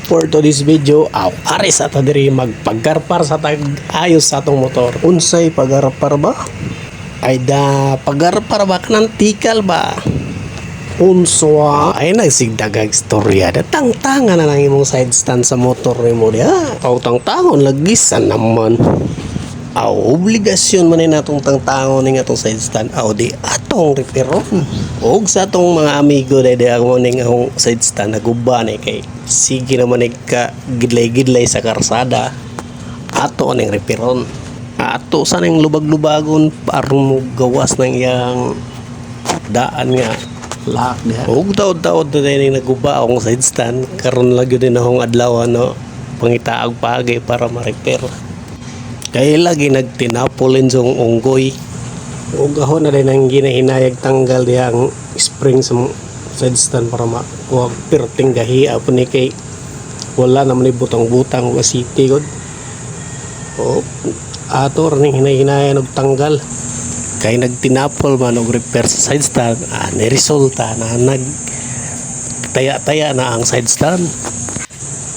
for today's video, aris ato diri magpaggarpar sa ayos sa atong motor. Unsay paggarpar ba? Ay da paggarpar ba kanang tikal ba? Unswa ay nagsigdagag storya da tangtangan na lang imong side stand sa motor nimo dia. Tangtangon lagisan naman. Obligasyon man ni natong tangtangon ning atong side stand di atong reparon. Og sa atong mga amigo day ako ning akong side stand naguban kay sige naman ka gidlay-gidlay sa karsada. Ato ning reparon. Ato sa ning lubag-lubagon aron mo gawas ng iyang daan nga lock diha. Og taod-taod na ning naguba akong side stand karon lang gyud din akong adlaw pangitaag pagay para ma-repair. Kaya lagi nagtinapolin sa unggoy. O gahon na rin ang ginahinayag tanggal diya ang spring sa side stand para makuha perting gahiya po ni kay wala naman ni butang-butang o city god. O ato rin hinahinayag og tanggal. Kaya nagtinapol man og repair sa side stand, niresulta na nagtaya-taya na ang side stand.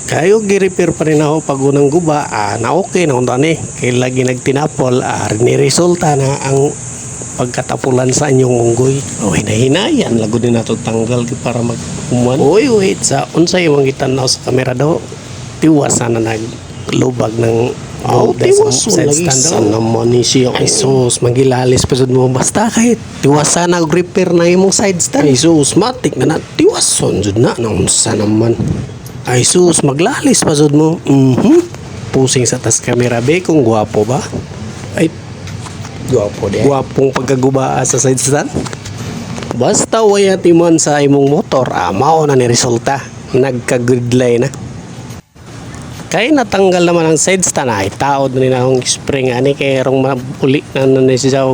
Kayo gi-repair pa rin ako pag unang guba, na okay na kung tani. Kaya lagi nagtinapol, niresulta na ang pagkatapulan sa inyong unggoy. O hinahinayan, lago din nato tanggal para mag-umuan. Uy, wait, sa unsay mong kitanaw sa kamera daw, tiwasan na naglubag ng tiwasan side stand daw. Naman ni siya. Ay sus, magilalis pa mo. Basta kahit tiwasan na repair na imong side stand. Ay sus, matik na tiwason jud na. Naunsa naman. Ay sus, maglalis pa jud mo. Pusing sa tas camera be kung gwapo ba? Ay gwapo di. Gwapong pagkagubaa sa side stand. Basta waya timan sa imong motor, mao na ni resulta. Nagka-gridlay na. Kaya natanggal naman ang side stand ay taod na akong spring ani kay rong mabuli na siya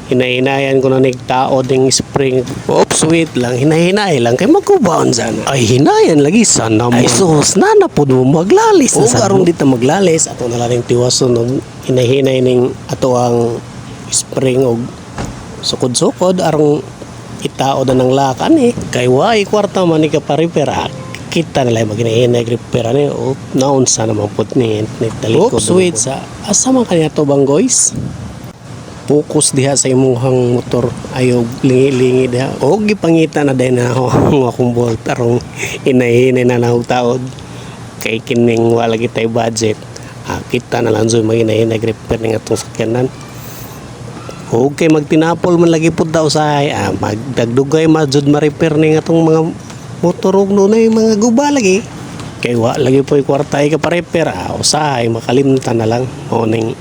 hinahinayan ko na nagtaod ng spring. Oops, wait lang. Hinahinay lang. Kaya magkubaon sana. Ay, hinayan lagi sana mo. Ay, sus, nanapod mo maglalis. O, karong dito maglalis. Ato na lang yung tiwason. Hinahinay ng ato ang spring o sukod-sukod. Arong itaod na ng lakan Kaya wai, kwarta man ni ka pa-repair. Kita nila yung mag-hinahinay repair. O, naon sana mapot ni talikod. Oops, wait. Asa man kanya to bang guys? Focus diha sa imong motor, ayaw lingi-lingi diha. O gipangita na din na akong bolt arong inahinay na nahog taod kay kining wala kitay budget. Kita na lang so maginahinay repair ng atong sakyanan. O kay magtinapol man lagi pud daw say magdagdugay majud ma-repair ning atong mga motor ug dunay mga guba lagi. Kay wa lagi po kwarta ka pa repair usahay makalimtan na lang o ning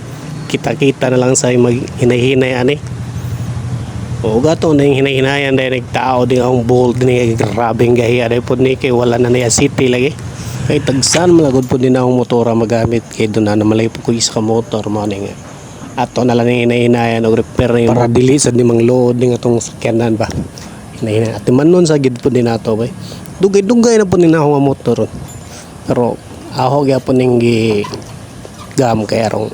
kita-kita na lang sa hinay-hinay ani. O gato na yung hinay-hinayan dahil nagtao din ang bold ni grabing gahiya dahil po ni kay wala na niya city lagi. Kay tagsan malagod po din akong motora magamit kay doon na namalay po ko isa ka motor mo nga. Ato na lang yung hinay-hinayan o repair na para dili sa nimang load ng atong sakyanan ba. Hinay-hinayan. At man nun sa gid po din nato ba. Dugay-dugay na po din akong motor. Pero ako kaya po ning gam kaya rong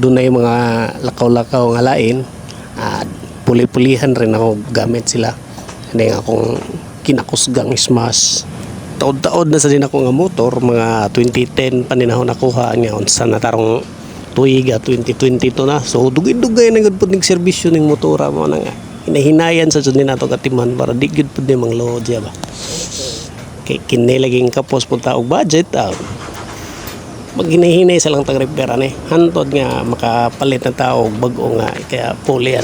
doon na yung mga lakaw-lakaw nga lain puli-pulihan rin ako gamit sila hindi nga akong kinakusgang smash taod-taod na sa din ako nga motor mga 2010 pa din ako nakuha nga sa natarong tuiga 2022 na so dugay-dugay na gud pud ning serbisyo ning motora mo na nga hinahinayan sa din nato katiman para di gud pud mang load ba kay kinilaging kapos punta og budget maghinahinay sa lang tag-repair hantod nga makapalit na tao bag-o nga kaya puli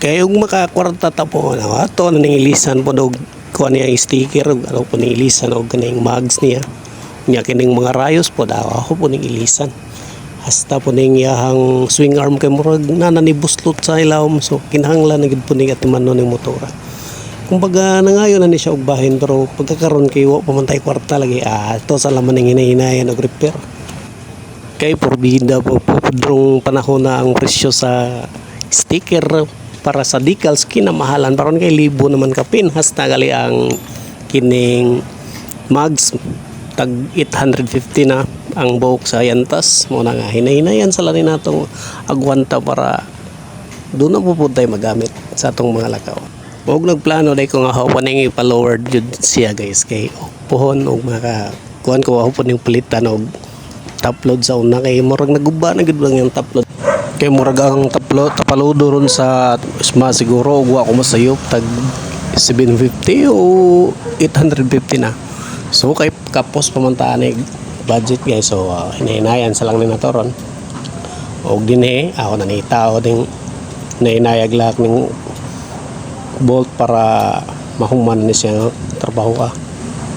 kaya yung makakwarta tapo ato na ningilisan po og kuha niya yung sticker ano po ningilisan og kaning mags niya kining mga rayos po ako po ningilisan hasta po ning yahang swing arm kay murag nananibuslot sa ilawom so kinahanglan na gid po ning atiman ning motora kumbaga nangayon na ni siya og bahin pero pagkakaroon kay wa pamantay kwarta lagi ito sa laman ning hinahinayan og repair. Kay porbida po drong panahon na ang presyo sa sticker para sa decals kinamahalan paron kay libo naman ka pin hasta gali ang kining mags tag 850 na ang buhok sa yantas mo na nga hinahinayan sa lanin natong agwanta para doon na po tayo magamit sa atong mga lakaw. Huwag nagplano dahil kung ako paning ipa-lower jud siya guys kay pohon o kuan ko ako po yung palitan og top load sa una kay murag naguba na gid lang yung top load. Kay murag ang tapaludo ron sa isma siguro ug wa ko masayop tag 750 o 850 na. So kay kapos pamantaan budget guys, so hinahinayan sa lang ni natoron. Og dinhi ako nanita o ding nainayag lahat ng bolt para mahuman ni siya trabaho ka.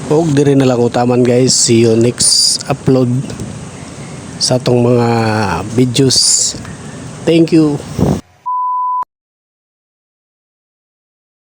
Og diri na lang utaman guys, see you next upload sa atong mga videos. Thank you.